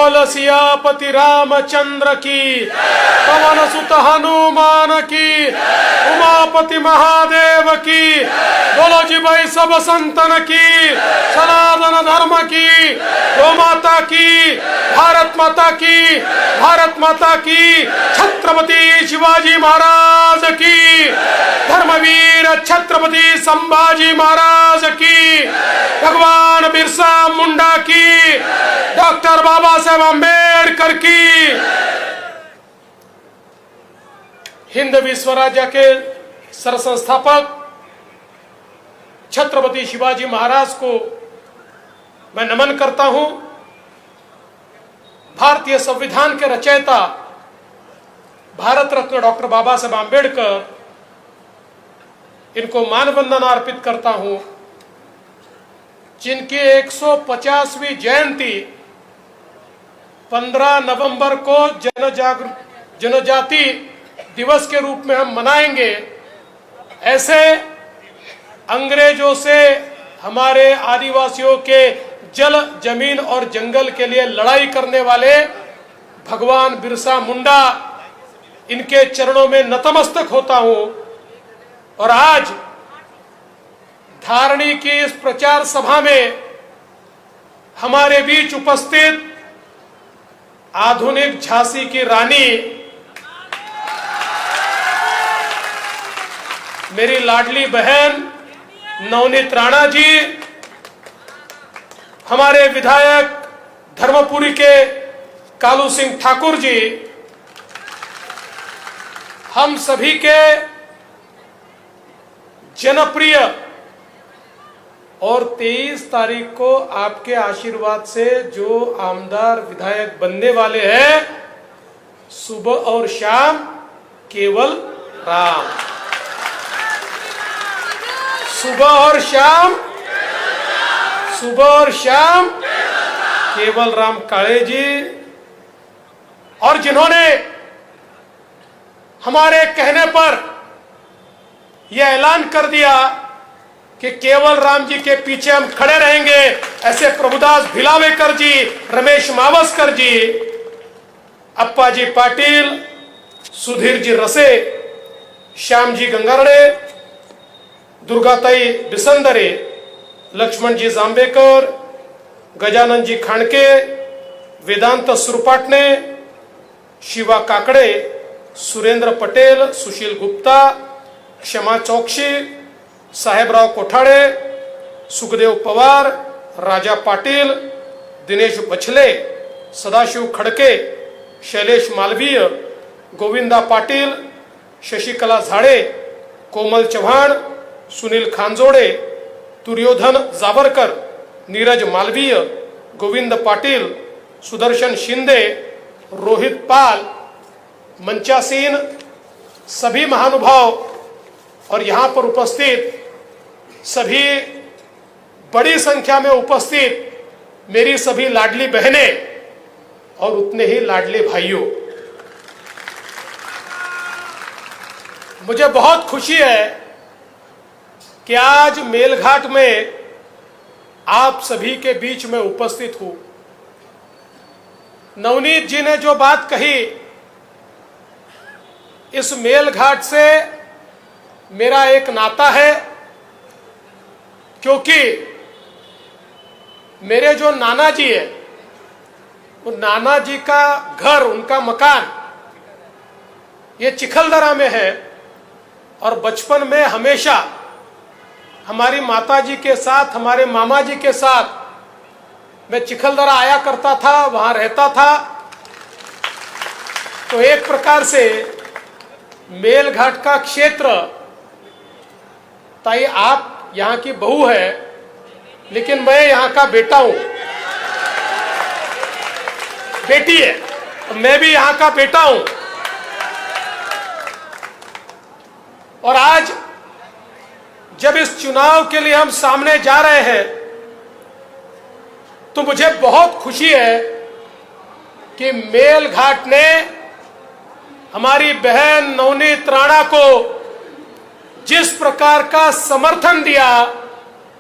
बोल सियापति रामचंद्र की, पवन सुत हनुमान की, उमापति महादेव की, बोलो जी भाई सब संतन की, सनातन धर्म की, गौ माता की, भारत माता की, भारत माता की, छत्रपति शिवाजी महाराज की, धर्मवीर छत्रपति संभाजी महाराज की, भगवान बिरसा मुंडा की, डॉक्टर बाबा साहेब अम्बेडकर की। हिंद विश्व राज्य के सरसंस्थापक छत्रपति शिवाजी महाराज को मैं नमन करता हूं। भारतीय संविधान के रचयिता भारत रत्न डॉक्टर बाबा साहेब अम्बेडकर, इनको मानवंदना अर्पित करता हूं, जिनकी 150वीं जयंती 15 नवंबर को जनजाति दिवस के रूप में हम मनाएंगे। ऐसे अंग्रेजों से हमारे आदिवासियों के जल, जमीन और जंगल के लिए लड़ाई करने वाले भगवान बिरसा मुंडा, इनके चरणों में नतमस्तक होता हूं। और आज धारणी की इस प्रचार सभा में हमारे बीच उपस्थित आधुनिक झांसी की रानी, मेरी लाडली बहन नवनीत राणा जी, हमारे विधायक धर्मपुरी के कालू सिंह ठाकुर जी, हम सभी के जनप्रिय और 23 तारीख को आपके आशीर्वाद से जो आमदार विधायक बनने वाले हैं, सुबह और शाम केवल राम, सुबह और शाम, सुबह और शाम केवल राम काळे जी, और जिन्होंने हमारे कहने पर यह ऐलान कर दिया कि केवल राम जी के पीछे हम खड़े रहेंगे, ऐसे प्रभुदास भिलावेकर जी, रमेश मावस्कर जी, अप्पा जी पाटिल, सुधीर जी रसे, श्याम जी गंगारड़े, दुर्गाताई बिसंदरे, लक्ष्मण जी जांबेकर, गजानन जी खांडके, वेदांत सुरपाटने, शिवा काकड़े, सुरेंद्र पटेल, सुशील गुप्ता, क्षमा चौकसी, साहेबराव कोठाड़े, सुखदेव पवार, राजा पाटिल, दिनेश बछले, सदाशिव खड़के, शैलेश मालवीय, गोविंदा पाटिल, शशिकला झाड़े, कोमल चौहान, सुनील खानजोड़े, दुर्योधन जावरकर, नीरज मालवीय, गोविंद पाटिल, सुदर्शन शिंदे, रोहित पाल, मंचासीन, सभी महानुभाव और यहां पर उपस्थित सभी बड़ी संख्या में उपस्थित मेरी सभी लाडली बहनें और उतने ही लाडले भाइयों, मुझे बहुत खुशी है कि आज मेलघाट में आप सभी के बीच में उपस्थित हूं। नवनीत जी ने जो बात कही, इस मेलघाट से मेरा एक नाता है, क्योंकि मेरे जो नाना जी है, वो नाना जी का घर, उनका मकान ये चिखलदरा में है, और बचपन में हमेशा हमारी माता जी के साथ, हमारे मामा जी के साथ मैं चिखलदरा आया करता था, वहां रहता था। तो एक प्रकार से मेलघाट का क्षेत्र, ताई आप यहाँ की बहू है, लेकिन मैं यहाँ का बेटा हूं, बेटी है, तो मैं भी यहाँ का बेटा हूं। और आज जब इस चुनाव के लिए हम सामने जा रहे हैं, तो मुझे बहुत खुशी है कि मेलघाट ने हमारी बहन नवनीत राणा को जिस प्रकार का समर्थन दिया,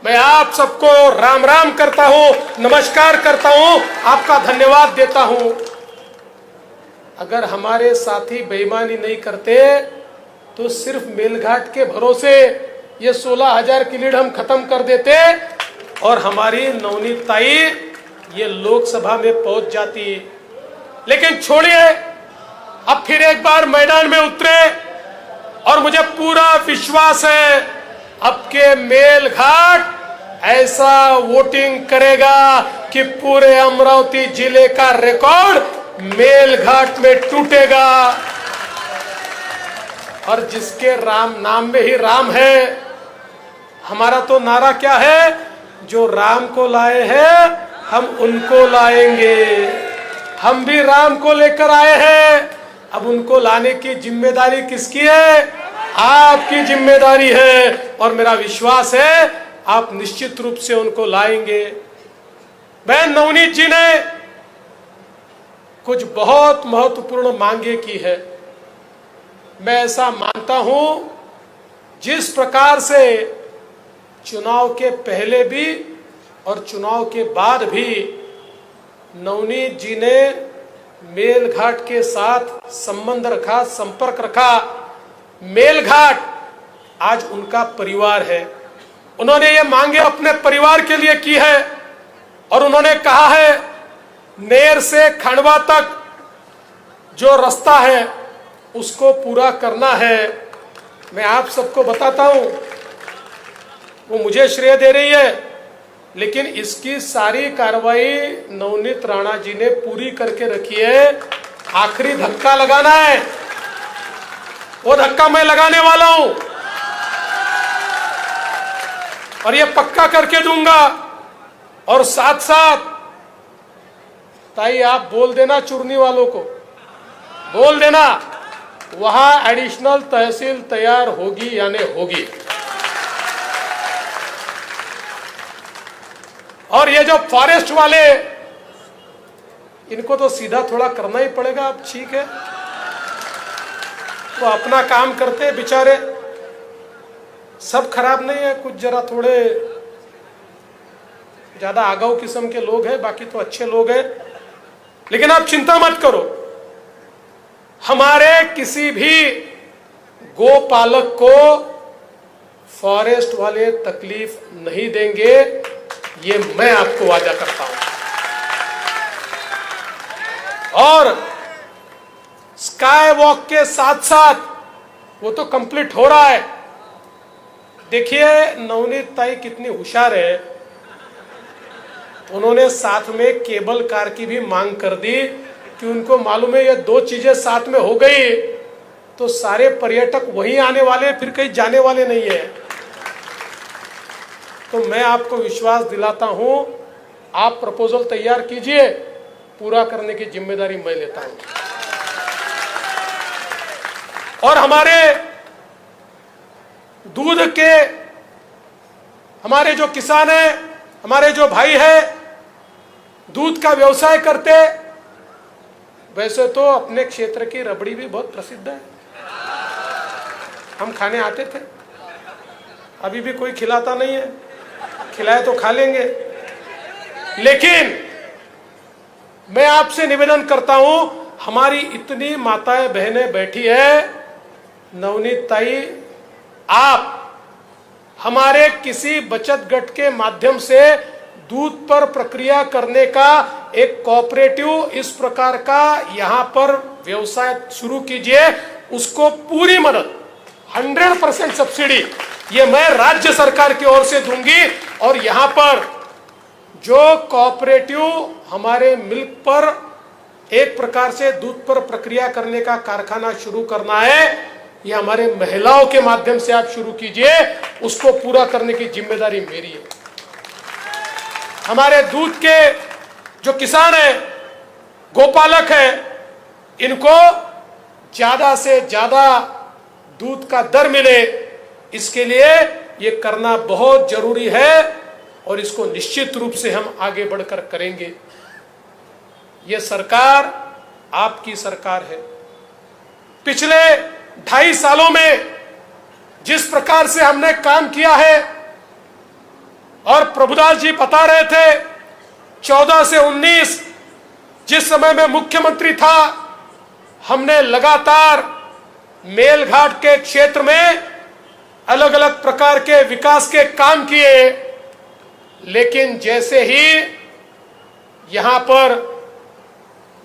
मैं आप सबको राम राम करता हूं, नमस्कार करता हूं, आपका धन्यवाद देता हूं। अगर हमारे साथी बेईमानी नहीं करते तो सिर्फ मेलघाट के भरोसे ये 16,000 की लीड हम खत्म कर देते और हमारी नवनीत ताई ये लोकसभा में पहुंच जाती। लेकिन छोड़िए, अब फिर एक बार मैदान में उतरे और मुझे पूरा विश्वास है अब के मेलघाट ऐसा वोटिंग करेगा कि पूरे अमरावती जिले का रिकॉर्ड मेलघाट में टूटेगा। और जिसके राम नाम में ही राम है, हमारा तो नारा क्या है, जो राम को लाए हैं हम उनको लाएंगे। हम भी राम को लेकर आए हैं, अब उनको लाने की जिम्मेदारी किसकी है? आपकी जिम्मेदारी है और मेरा विश्वास है आप निश्चित रूप से उनको लाएंगे। बहन नवनीत जी ने कुछ बहुत महत्वपूर्ण मांगे की है। मैं ऐसा मानता हूं जिस प्रकार से चुनाव के पहले भी और चुनाव के बाद भी नवनीत जी ने मेलघाट के साथ संबंध रखा, संपर्क रखा। मेलघाट आज उनका परिवार है। उन्होंने ये मांगे अपने परिवार के लिए की है और उन्होंने कहा है नेर से खंडवा तक जो रास्ता है उसको पूरा करना है। मैं आप सबको बताता हूं, वो मुझे श्रेय दे रही है, लेकिन इसकी सारी कार्रवाई नवनीत राणा जी ने पूरी करके रखी है। आखिरी धक्का लगाना है, वो धक्का मैं लगाने वाला हूं और ये पक्का करके दूंगा। और साथ साथ ताई आप बोल देना चुरनी वालों को, बोल देना वहां एडिशनल तहसील तैयार होगी यानी होगी। और ये जो फॉरेस्ट वाले, इनको तो सीधा थोड़ा करना ही पड़ेगा। अब ठीक है, वो अपना काम करते बेचारे, सब खराब नहीं है, कुछ जरा थोड़े ज्यादा आगाऊ किस्म के लोग हैं, बाकी तो अच्छे लोग हैं। लेकिन आप चिंता मत करो, हमारे किसी भी गोपालक को फॉरेस्ट वाले तकलीफ नहीं देंगे, ये मैं आपको वादा करता हूं। और स्काई वॉक के साथ साथ वो तो कंप्लीट हो रहा है। देखिए नवनीत ताई कितनी होशियार है, उन्होंने साथ में केबल कार की भी मांग कर दी कि उनको मालूम है ये दो चीजें साथ में हो गई तो सारे पर्यटक वहीं आने वाले, फिर कहीं जाने वाले नहीं है। तो मैं आपको विश्वास दिलाता हूं, आप प्रपोजल तैयार कीजिए, पूरा करने की जिम्मेदारी मैं लेता हूं। और हमारे दूध के हमारे जो किसान हैं, हमारे जो भाई हैं, दूध का व्यवसाय करते, वैसे तो अपने क्षेत्र की रबड़ी भी बहुत प्रसिद्ध है, हम खाने आते थे, अभी भी कोई खिलाता नहीं है, खिलाए तो खा लेंगे। लेकिन मैं आपसे निवेदन करता हूं, हमारी इतनी माताएं बहनें बैठी है, नवनीत ताई आप हमारे किसी बचत गट के माध्यम से दूध पर प्रक्रिया करने का एक कोऑपरेटिव इस प्रकार का यहां पर व्यवसाय शुरू कीजिए, उसको पूरी मदद 100% सब्सिडी ये मैं राज्य सरकार की ओर से दूंगी। और यहां पर जो कोऑपरेटिव हमारे मिल्क पर एक प्रकार से दूध पर प्रक्रिया करने का कारखाना शुरू करना है, ये हमारे महिलाओं के माध्यम से आप शुरू कीजिए, उसको पूरा करने की जिम्मेदारी मेरी है। हमारे दूध के जो किसान हैं, गोपालक हैं, इनको ज्यादा से ज्यादा दूध का दर मिले, इसके लिए ये करना बहुत जरूरी है और इसको निश्चित रूप से हम आगे बढ़कर करेंगे। ये सरकार आपकी सरकार है। पिछले 2.5 सालों में जिस प्रकार से हमने काम किया है, और प्रभुदास जी बता रहे थे 14 से 19 जिस समय में मुख्यमंत्री था, हमने लगातार मेलघाट के क्षेत्र में अलग अलग प्रकार के विकास के काम किए, लेकिन जैसे ही यहां पर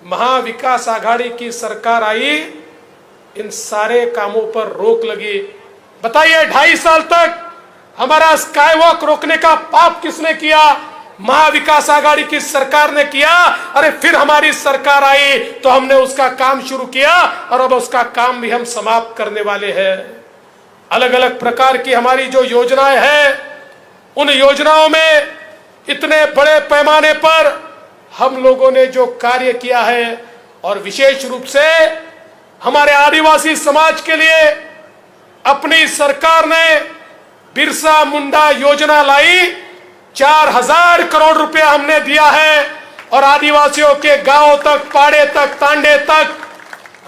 महाविकास आघाड़ी की सरकार आई, इन सारे कामों पर रोक लगी। बताइए 2.5 साल तक हमारा स्काई वॉक रोकने का पाप किसने किया? महाविकास आघाड़ी की सरकार ने किया। अरे फिर हमारी सरकार आई तो हमने उसका काम शुरू किया और अब उसका काम भी हम समाप्त करने वाले हैं। अलग अलग प्रकार की हमारी जो योजनाएं हैं, उन योजनाओं में इतने बड़े पैमाने पर हम लोगों ने जो कार्य किया है, और विशेष रूप से हमारे आदिवासी समाज के लिए अपनी सरकार ने बिरसा मुंडा योजना लाई। 4000 करोड़ रुपया हमने दिया है और आदिवासियों के गांव तक, पाड़े तक, तांडे तक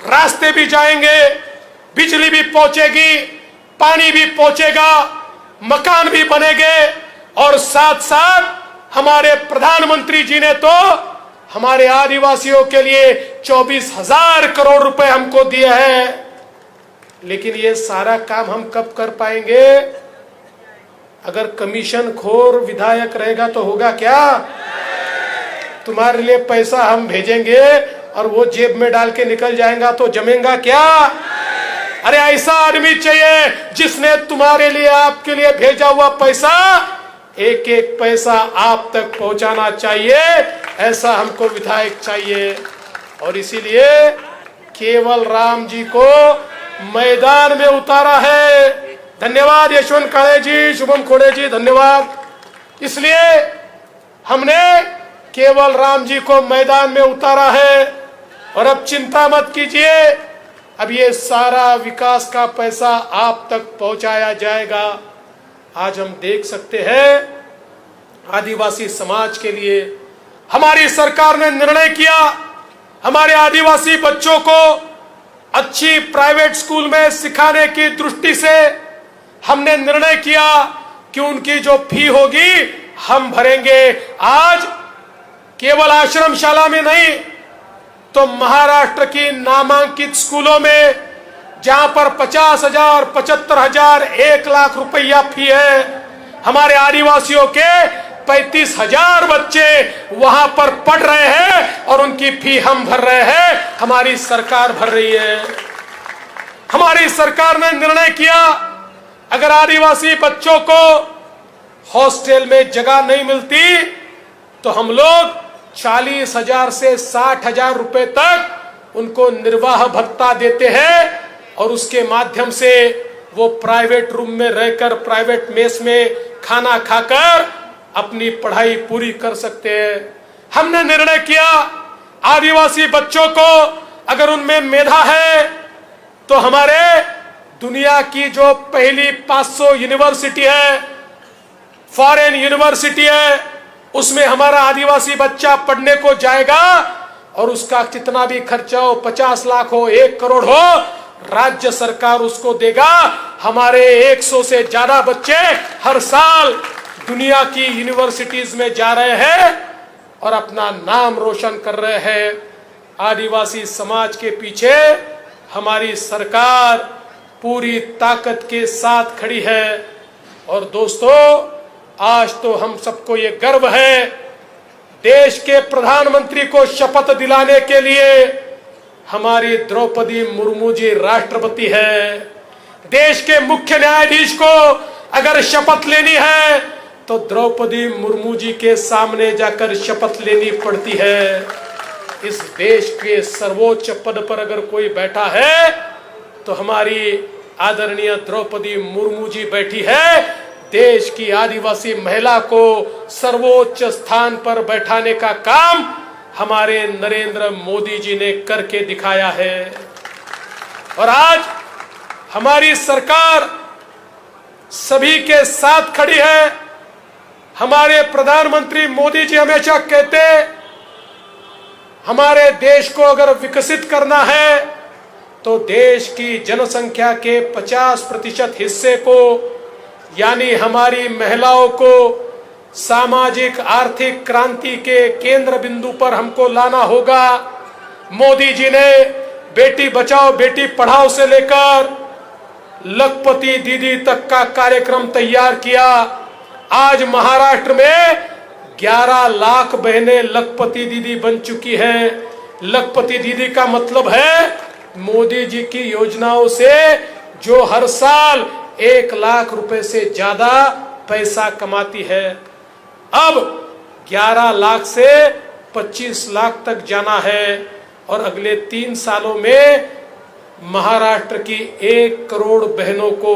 रास्ते भी जाएंगे, बिजली भी पहुंचेगी, पानी भी पहुंचेगा, मकान भी बनेंगे। और साथ साथ हमारे प्रधानमंत्री जी ने तो हमारे आदिवासियों के लिए 24,000 करोड़ रुपए हमको दिए हैं। लेकिन ये सारा काम हम कब कर पाएंगे? अगर कमीशन खोर विधायक रहेगा तो होगा क्या? तुम्हारे लिए पैसा हम भेजेंगे और वो जेब में डाल के निकल जाएगा तो जमेगा क्या? अरे ऐसा आदमी चाहिए जिसने तुम्हारे लिए, आपके लिए भेजा हुआ पैसा एक एक पैसा आप तक पहुंचाना चाहिए। ऐसा हमको विधायक चाहिए। और इसीलिए केवल राम जी को मैदान में उतारा है। धन्यवाद यशवंत काळे जी, शुभम खोड़े जी, धन्यवाद। इसलिए हमने केवल राम जी को मैदान में उतारा है। और अब चिंता मत कीजिए, अब ये सारा विकास का पैसा आप तक पहुंचाया जाएगा। आज हम देख सकते हैं आदिवासी समाज के लिए हमारी सरकार ने निर्णय किया, हमारे आदिवासी बच्चों को अच्छी प्राइवेट स्कूल में सिखाने की दृष्टि से हमने निर्णय किया कि उनकी जो फी होगी हम भरेंगे। आज केवल आश्रमशाला में नहीं तो महाराष्ट्र की नामांकित स्कूलों में जहां पर 50,000, 75,000, 1 लाख रुपया फी है, हमारे आदिवासियों के 35,000 बच्चे वहां पर पढ़ रहे हैं और उनकी फी हम भर रहे हैं, हमारी सरकार भर रही है। हमारी सरकार ने निर्णय किया अगर आदिवासी बच्चों को हॉस्टल में जगह नहीं मिलती तो हम लोग 40,000 से 60,000 रुपए तक उनको निर्वाह भत्ता देते हैं और उसके माध्यम से वो प्राइवेट रूम में रहकर, प्राइवेट मेस में खाना खाकर अपनी पढ़ाई पूरी कर सकते हैं। हमने निर्णय किया आदिवासी बच्चों को अगर उनमें मेधा है तो हमारे दुनिया की जो पहली 500 यूनिवर्सिटी है, फॉरेन यूनिवर्सिटी है, उसमें हमारा आदिवासी बच्चा पढ़ने को जाएगा और उसका कितना भी खर्चा हो, 50 लाख हो, 1 करोड़ हो, राज्य सरकार उसको देगा। हमारे 100 से ज्यादा बच्चे हर साल दुनिया की यूनिवर्सिटीज में जा रहे हैं और अपना नाम रोशन कर रहे हैं। आदिवासी समाज के पीछे हमारी सरकार पूरी ताकत के साथ खड़ी है। और दोस्तों, आज तो हम सबको ये गर्व है, देश के प्रधानमंत्री को शपथ दिलाने के लिए हमारी द्रौपदी मुर्मू जी राष्ट्रपति है। देश के मुख्य न्यायाधीश को अगर शपथ लेनी है तो द्रौपदी मुर्मू जी के सामने जाकर शपथ लेनी पड़ती है। इस देश के सर्वोच्च पद पर अगर कोई बैठा है तो हमारी आदरणीय द्रौपदी मुर्मू जी बैठी है। देश की आदिवासी महिला को सर्वोच्च स्थान पर बैठाने का काम हमारे नरेंद्र मोदी जी ने करके दिखाया है। और आज हमारी सरकार सभी के साथ खड़ी है। हमारे प्रधानमंत्री मोदी जी हमेशा कहते, हमारे देश को अगर विकसित करना है तो देश की जनसंख्या के 50% हिस्से को, यानी हमारी महिलाओं को सामाजिक आर्थिक क्रांति के केंद्र बिंदु पर हमको लाना होगा। मोदी जी ने बेटी बचाओ बेटी पढ़ाओ से लेकर लखपति दीदी तक का कार्यक्रम तैयार किया। आज महाराष्ट्र में 11 लाख बहनें लखपति दीदी बन चुकी हैं। लखपति दीदी का मतलब है मोदी जी की योजनाओं से जो हर साल 1 लाख रुपए से ज्यादा पैसा कमाती है। अब 11 लाख से 25 लाख तक जाना है और अगले 3 सालों में महाराष्ट्र की 1 करोड़ बहनों को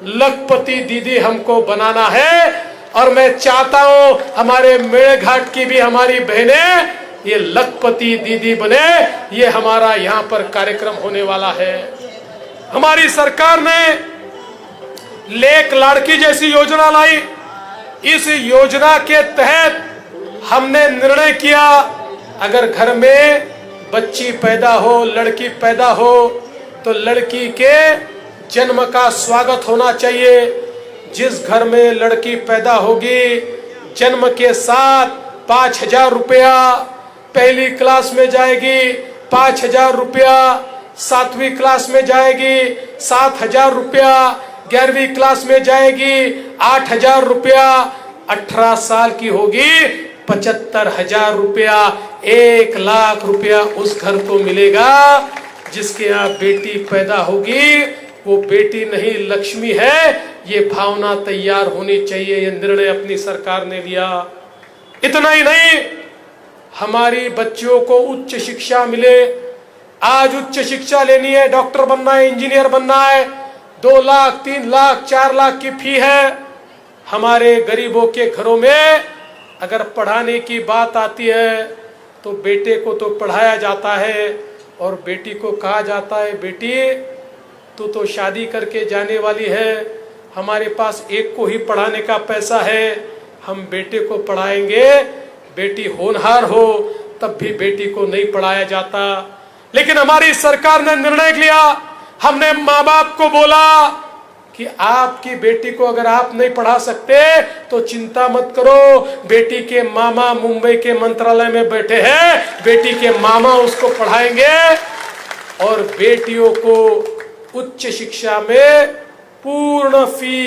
लखपति दीदी हमको बनाना है। और मैं चाहता हूं हमारे मेड़घाट की भी हमारी बहनें ये लखपति दीदी बने। ये हमारा यहाँ पर कार्यक्रम होने वाला है। हमारी सरकार ने लेक लाड़की जैसी योजना लाई। इस योजना के तहत हमने निर्णय किया अगर घर में बच्ची पैदा हो लड़की पैदा हो तो लड़की के जन्म का स्वागत होना चाहिए। जिस घर में लड़की पैदा होगी जन्म के साथ 5,000 रुपया, पहली क्लास में जाएगी 5,000 रुपया, 7वीं क्लास में जाएगी 7,000 रुपया, 11वीं क्लास में जाएगी 8,000 रुपया, 18 साल की होगी 75,000 रुपया। 1 लाख रुपया उस घर को मिलेगा जिसके यहाँ बेटी पैदा होगी। वो बेटी नहीं लक्ष्मी है। ये भावना तैयार होनी चाहिए। ये निर्णय अपनी सरकार ने लिया। इतना ही नहीं, हमारी बच्चियों को उच्च शिक्षा मिले। आज उच्च शिक्षा लेनी है, डॉक्टर बनना है, इंजीनियर बनना है, 2 लाख 3 लाख 4 लाख की फी है। हमारे गरीबों के घरों में अगर पढ़ाने की बात आती है तो बेटे को तो पढ़ाया जाता है और बेटी को कहा जाता है बेटी तू तो शादी करके जाने वाली है, हमारे पास एक को ही पढ़ाने का पैसा है, हम बेटे को पढ़ाएंगे। बेटी होनहार हो तब भी बेटी को नहीं पढ़ाया जाता। लेकिन हमारी सरकार ने निर्णय लिया। हमने माँ बाप को बोला कि आपकी बेटी को अगर आप नहीं पढ़ा सकते तो चिंता मत करो, बेटी के मामा मुंबई के मंत्रालय में बैठे हैं, बेटी के मामा उसको पढ़ाएंगे। और बेटियों को उच्च शिक्षा में पूर्ण फी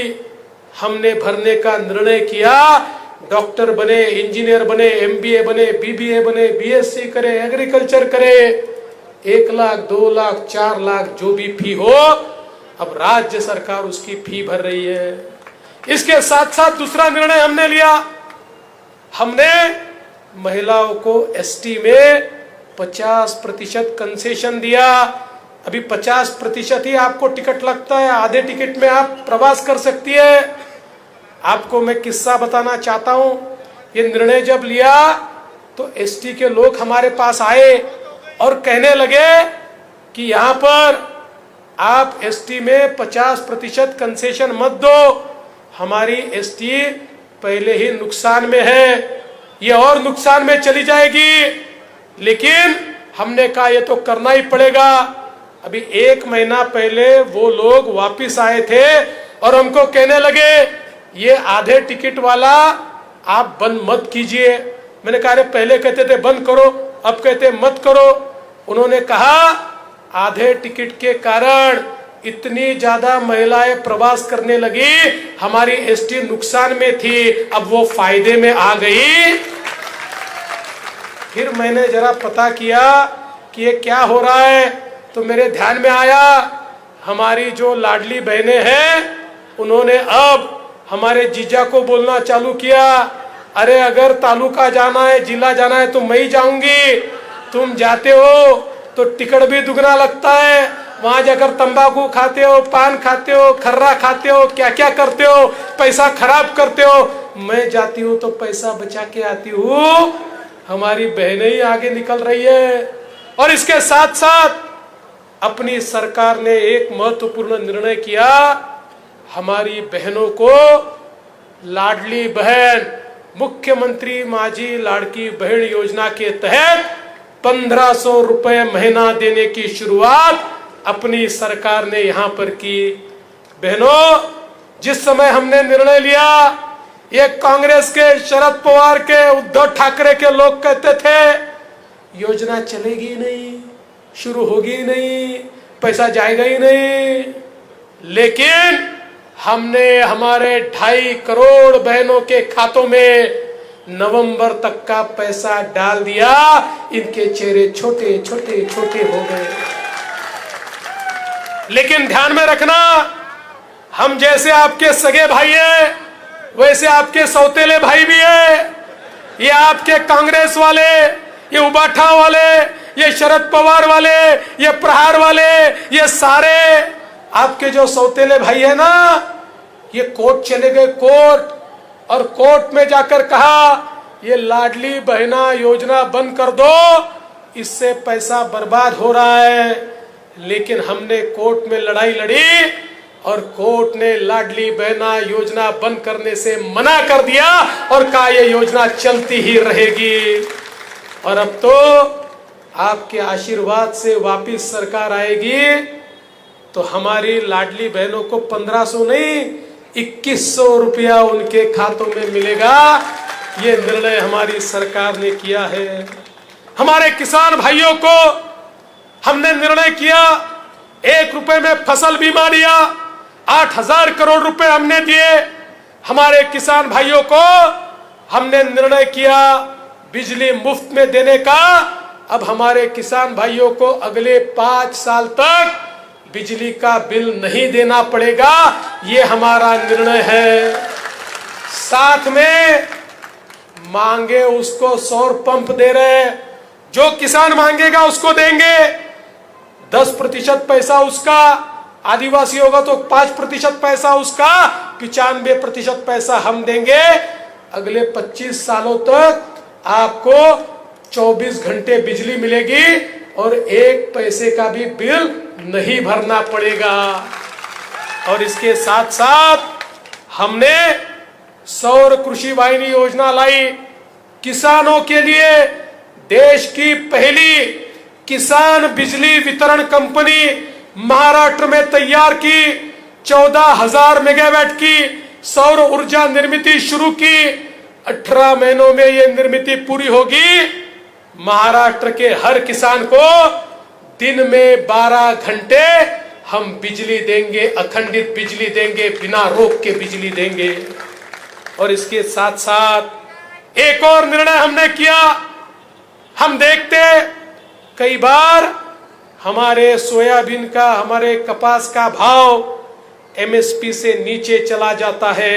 हमने भरने का निर्णय किया। डॉक्टर बने, इंजीनियर बने, MBA बने, BBA बने, BSc करे, एग्रीकल्चर करे, 1 लाख 2 लाख 4 लाख जो भी फी हो अब राज्य सरकार उसकी फी भर रही है। इसके साथ साथ दूसरा निर्णय हमने लिया। हमने महिलाओं को ST में 50% कंसेशन दिया। अभी 50% ही आपको टिकट लगता है, आधे टिकट में आप प्रवास कर सकती है। आपको मैं किस्सा बताना चाहता हूं। ये निर्णय जब लिया तो ST के लोग हमारे पास आए और कहने लगे कि यहाँ पर आप ST में 50% कंसेशन मत दो, हमारी ST पहले ही नुकसान में है, ये और नुकसान में चली जाएगी। लेकिन हमने कहा ये तो करना ही पड़ेगा। अभी 1 महीना पहले वो लोग वापिस आए थे और हमको कहने लगे ये आधे टिकट वाला आप बंद मत कीजिए। मैंने कहा अरे पहले कहते थे बंद करो, अब कहते मत करो। उन्होंने कहा आधे टिकट के कारण इतनी ज्यादा महिलाएं प्रवास करने लगी, हमारी ST नुकसान में थी, अब वो फायदे में आ गई। फिर मैंने जरा पता किया कि ये क्या हो रहा है तो मेरे ध्यान में आया हमारी जो लाडली बहनें हैं उन्होंने अब हमारे जीजा को बोलना चालू किया, अरे अगर तालुका जाना है, जिला जाना है तो मैं ही जाऊंगी, तुम जाते हो तो टिकट भी दुगना लगता है, वहां जाकर तंबाकू खाते हो, पान खाते हो, खर्रा खाते हो, क्या क्या करते हो, पैसा खराब करते हो, मैं जाती हूँ तो पैसा बचा के आती हूँ। हमारी बहनें ही आगे निकल रही है। और इसके साथ साथ अपनी सरकार ने एक महत्वपूर्ण निर्णय किया, हमारी बहनों को लाडली बहन मुख्यमंत्री माझी लाड़की बहन योजना के तहत 1500 रुपए महीना देने की शुरुआत अपनी सरकार ने यहां पर की। बहनों, जिस समय हमने निर्णय लिया ये कांग्रेस के, शरद पवार के, उद्धव ठाकरे के लोग कहते थे योजना चलेगी नहीं, शुरू होगी नहीं, पैसा जाएगा ही नहीं। लेकिन हमने हमारे 2.5 करोड़ बहनों के खातों में नवंबर तक का पैसा डाल दिया। इनके चेहरे छोटे छोटे छोटे हो गए। लेकिन ध्यान में रखना, हम जैसे आपके सगे भाई हैं, वैसे आपके सौतेले भाई भी हैं। ये आपके कांग्रेस वाले, ये उबाठा वाले, ये शरद पवार वाले, ये प्रहार वाले, ये सारे आपके जो सौतेले भाई है ना, ये कोर्ट चले गए, कोर्ट, और कोर्ट में जाकर कहा ये लाडली बहना योजना बंद कर दो, इससे पैसा बर्बाद हो रहा है। लेकिन हमने कोर्ट में लड़ाई लड़ी और कोर्ट ने लाडली बहना योजना बंद करने से मना कर दिया और कहा ये योजना चलती ही रहेगी। और अब तो आपके आशीर्वाद से वापिस सरकार आएगी तो हमारी लाडली बहनों को 1500 नहीं 2100 रुपया उनके खातों में मिलेगा। ये निर्णय हमारी सरकार ने किया है। हमारे किसान भाइयों को हमने निर्णय किया, 1 रुपए में फसल बीमा दिया, 8000 करोड़ रुपए हमने दिए। हमारे किसान भाइयों को हमने निर्णय किया बिजली मुफ्त में देने का। अब हमारे किसान भाइयों को अगले 5 साल तक बिजली का बिल नहीं देना पड़ेगा, ये हमारा निर्णय है। साथ में मांगे उसको सौर पंप दे रहे, जो किसान मांगेगा उसको देंगे। 10% पैसा उसका, आदिवासी होगा तो 5% पैसा उसका, 95% पैसा हम देंगे। अगले 25 सालों तक आपको 24 घंटे बिजली मिलेगी और 1 पैसे का भी बिल नहीं भरना पड़ेगा। और इसके साथ साथ हमने सौर कृषि वाहिनी योजना लाई। किसानों के लिए देश की पहली किसान बिजली वितरण कंपनी महाराष्ट्र में तैयार की। 14,000 मेगावाट की सौर ऊर्जा निर्मित शुरू की। 18 महीनों में यह निर्मित पूरी होगी। महाराष्ट्र के हर किसान को दिन में 12 घंटे हम बिजली देंगे, अखंडित बिजली देंगे, बिना रोक के बिजली देंगे। और इसके साथ साथ एक और निर्णय हमने किया। हम देखते कई बार हमारे सोयाबीन का, हमारे कपास का भाव एमएसपी से नीचे चला जाता है।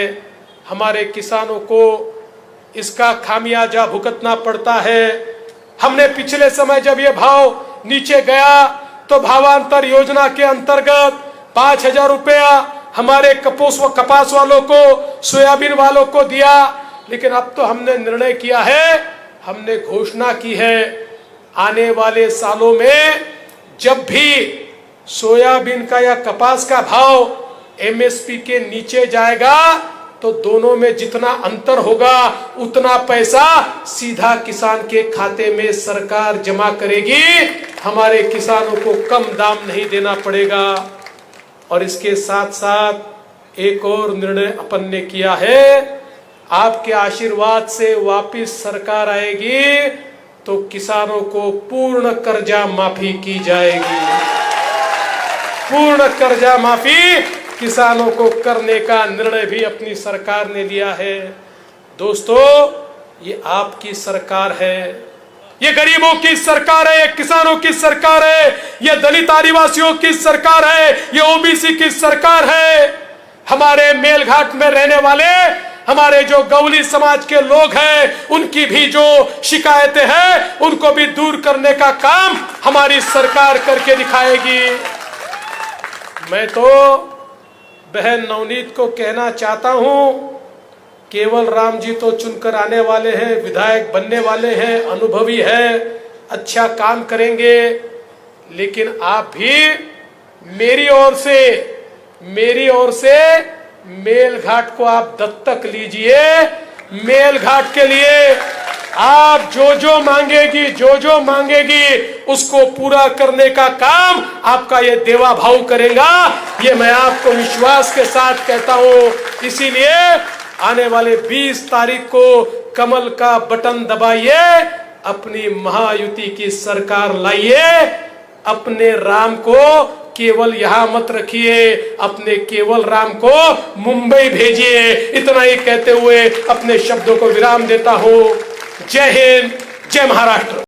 हमारे किसानों को इसका खामियाजा भुगतना पड़ता है। हमने पिछले समय जब ये भाव नीचे गया तो भावांतर योजना के अंतर्गत 5000 रुपया हमारे कपास वालों को, सोयाबीन वालों को दिया। लेकिन अब तो हमने निर्णय किया है, हमने घोषणा की है, आने वाले सालों में जब भी सोयाबीन का या कपास का भाव एमएसपी के नीचे जाएगा तो दोनों में जितना अंतर होगा उतना पैसा सीधा किसान के खाते में सरकार जमा करेगी। हमारे किसानों को कम दाम नहीं देना पड़ेगा। और इसके साथ साथ एक और निर्णय अपन ने किया है, आपके आशीर्वाद से वापिस सरकार आएगी तो किसानों को पूर्ण कर्जा माफी की जाएगी। पूर्ण कर्जा माफी किसानों को करने का निर्णय भी अपनी सरकार ने लिया है। दोस्तों, ये आपकी सरकार है, ये गरीबों की सरकार है, ये किसानों की सरकार है, ये दलित आदिवासियों की सरकार है, ये ओबीसी की सरकार है। हमारे मेलघाट में रहने वाले हमारे जो गौली समाज के लोग हैं, उनकी भी जो शिकायतें हैं उनको भी दूर करने का काम हमारी सरकार करके दिखाएगी। मैं तो बहन नवनीत को कहना चाहता हूं, केवल राम जी तो चुनकर आने वाले हैं, विधायक बनने वाले हैं, अनुभवी हैं, अच्छा काम करेंगे। लेकिन आप भी मेरी ओर से मेलघाट को आप दत्तक लीजिए। मेलघाट के लिए आप जो मांगेगी उसको पूरा करने का काम आपका ये देवा भाव करेगा। ये मैं आपको विश्वास के साथ कहता हूं। इसीलिए आने वाले 20 तारीख को कमल का बटन दबाइए, अपनी महायुति की सरकार लाइए। अपने राम को केवल यहां मत रखिए, अपने केवल राम को मुंबई भेजिए। इतना ही कहते हुए अपने शब्दों को विराम देता हूं। जय हिंद, जय महाराष्ट्र।